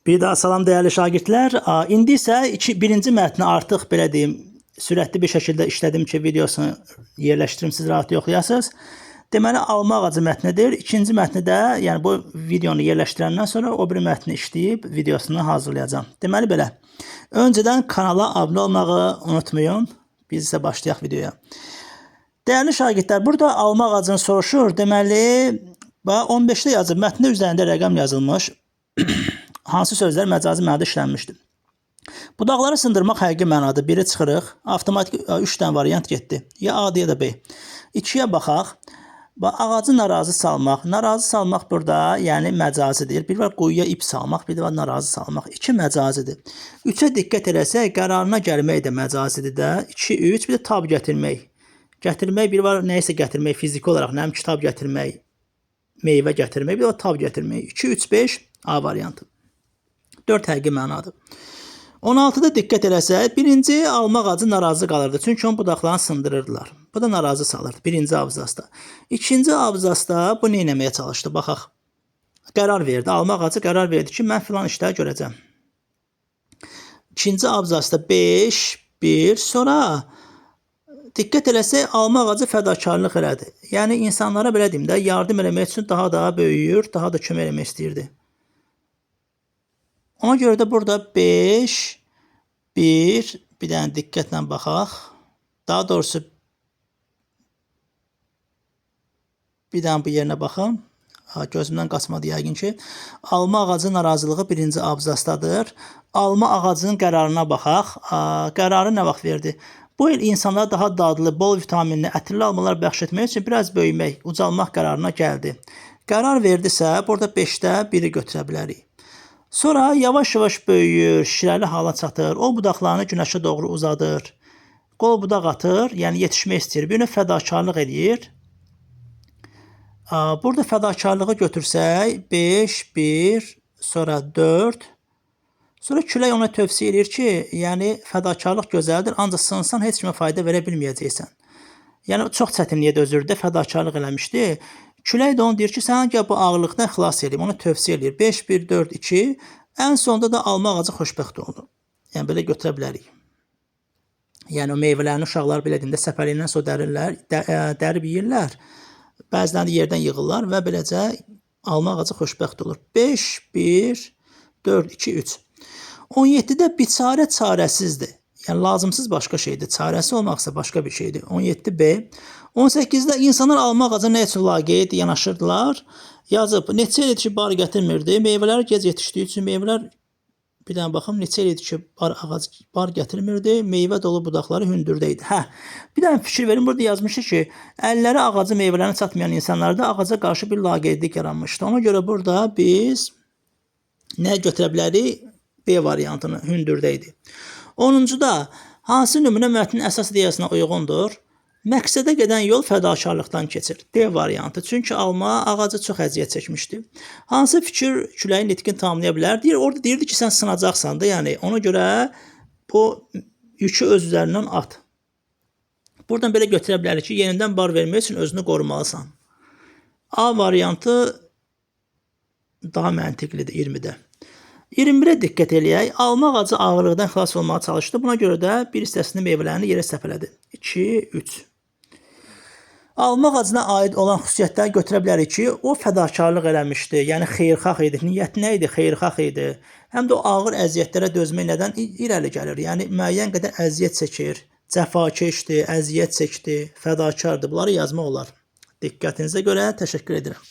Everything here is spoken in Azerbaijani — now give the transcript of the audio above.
Bir daha salam dəyərli şagirdlər. İndi isə birinci mətni artıq belə deyim, sürətli bir şəkildə işlədim ki, videosunu yerləşdirim, siz rahat yoxlayasınız. Deməli, alma ağacı mətnidir. İkinci mətni də, yəni bu videonu yerləşdirəndən sonra o bir mətni işləyib videosunu hazırlayacağam. Deməli belə, öncədən kanala abunə olmağı unutmayın. Biz isə başlayaq videoya. Dəyərli şagirdlər, burada alma ağacını soruşur. Deməli, 15-də yazıb, mətndə üzərində rəqəm yazılmış. Hansı sözlər məcazi mənada işlənmişdir? Budaqları sındırmaq həqiqi mənadır. Biri çıxırıq. Avtomatik 3 dənə variant getdi. Ya A, ya da B. 2-yə baxaq. Ağacı narazı salmaq. Narazı salmaq burada, yəni məcazidir. Bir var quyuya ip salmaq, bir də var narazı salmaq. 2 məcazidir. 3-ə diqqət eləsək, qərarına gəlmək də məcazidir də. 2, 3, bir də tab gətirmək. Gətirmək, bir var nəyisə gətirmək, fiziki olaraq, nəm kitab gətirmək, meyvə gətirmək, bir də tab gətirmək. 2, 3, 5 A variantı. 4 həqiqi mənadır. 16-da diqqət eləsək, birinci alma ağacı narazı qalırdı. Çünki onun budaqlarını sındırırdılar. Bu da narazı salırdı. Birinci abzasda. İkinci abzasda bu nə etməyə çalışdı? Baxaq. Qərar verdi. Alma ağacı qərar verdi ki, mən filan işləri görəcəm. İkinci abzasda 5, 1, sonra diqqət eləsək, alma ağacı fədakarlıq elədi. Yəni, insanlara belə deyim də, yardım eləmək üçün daha da böyüyür, daha da kömək eləmək istəyirdi. Ona görə də burada 5, 1, bir dənə diqqətlə baxaq. Daha doğrusu, bir dənə bu yerinə baxın. Gözümdən qaçmadı yəqin ki. Alma ağacı narazılığı birinci abzasdadır. Alma ağacının qərarına baxaq. Qərarı nə vaxt verdi? Bu il insanlara daha dadlı, bol vitaminli, ətirli almalar bəxş etmək üçün biraz böyümək, ucalmaq qərarına gəldi. Qərar verdisə, burada 5-də 1-i götürə bilərik. Sonra yavaş-yavaş böyüyür, şirəli hala çatır, o budaqlarını günəşə doğru uzadır, qol budaq atır, yəni yetişmək istəyir, bir növ fədakarlıq edir. Burada fədakarlığı götürsək, 5, 1, sonra 4, sonra külək ona tövsiyə edir ki, yəni fədakarlıq gözəldir, ancaq sınsan heç kimə fayda verə bilməyəcəksən. Yəni çox çətinliyə dözürdü, fədakarlıq eləmişdi. Külək də onu deyir ki, sən gəl bu ağırlıqdan xilas edeyim, onu tövsiyə edir. 5, 1, 4, 2, ən sonunda da alma ağacı xoşbəxt olur. Yəni, belə götürə bilərik. Yəni, o meyvələrini uşaqlar belə deyində səpəliyindən sonra dərib yeyirlər. Bəziləri yerdən yığırlar və beləcə alma ağacı xoşbəxt olur. 5, 1, 4, 2, 3. 17-də biçarə çarəsizdir. Yəni, lazımsız başqa şeydir. Çarəsi olmaqsa başqa bir şeydir. 17B. 18-də insanlar alma ağacına nə üçün laqeyd yanaşırdılar? Yazıb, neçə ildir ki, bar gətirmirdi. Meyvələr gec yetişdiyi üçün meyvələr, bir dənə baxım, neçə ildir ki, bar gətirmirdi. Meyvə dolu budaqları hündürdə idi. Bir dənə fikir verin, burada yazmışdı ki, əlləri ağacı meyvələrini çatmayan insanlarda ağaca qarşı bir laqeydlik yaranmışdı. Ona görə burada biz nə götürə bilərik? B variantını, hündürdə idi. 10-da, hansı nümunə mətnin əsas ideyasına uyğundur? Məqsədə gedən yol fədakarlıqdan keçir. D variantı. Çünki alma ağacı çox əziyyət çəkmişdi. Hansı fikir küləyin nitqini tamamlaya bilər? Orada deyirdi ki, sən sınacaqsan da, yəni ona görə bu yükü öz üzərindən at. Buradan belə götürə bilərik ki, yenidən bar vermək üçün özünü qorumalısan. A variantı daha məntiqlidir 20-də. 21-ə diqqət eləyək. Alma ağacı ağırlıqdan xilas olmağa çalışdı. Buna görə də bir hissəsini meyvələrini yerə səpələdi. 2, 3. Alma ağacına aid olan xüsusiyyətləri götürə bilərik ki, o fədakarlıq eləmişdi. Yəni, xeyirxah idi. Niyyəti nə idi? Xeyirxah idi. Həm də o ağır əziyyətlərə dözmək nədən irəli gəlir? Yəni, müəyyən qədər əziyyət çəkir. Cəfakeşdir, əziyyət çəkdi, fədakardır. Bunları yazmaq olar. Diqqətinizə görə təşəkkür edirəm.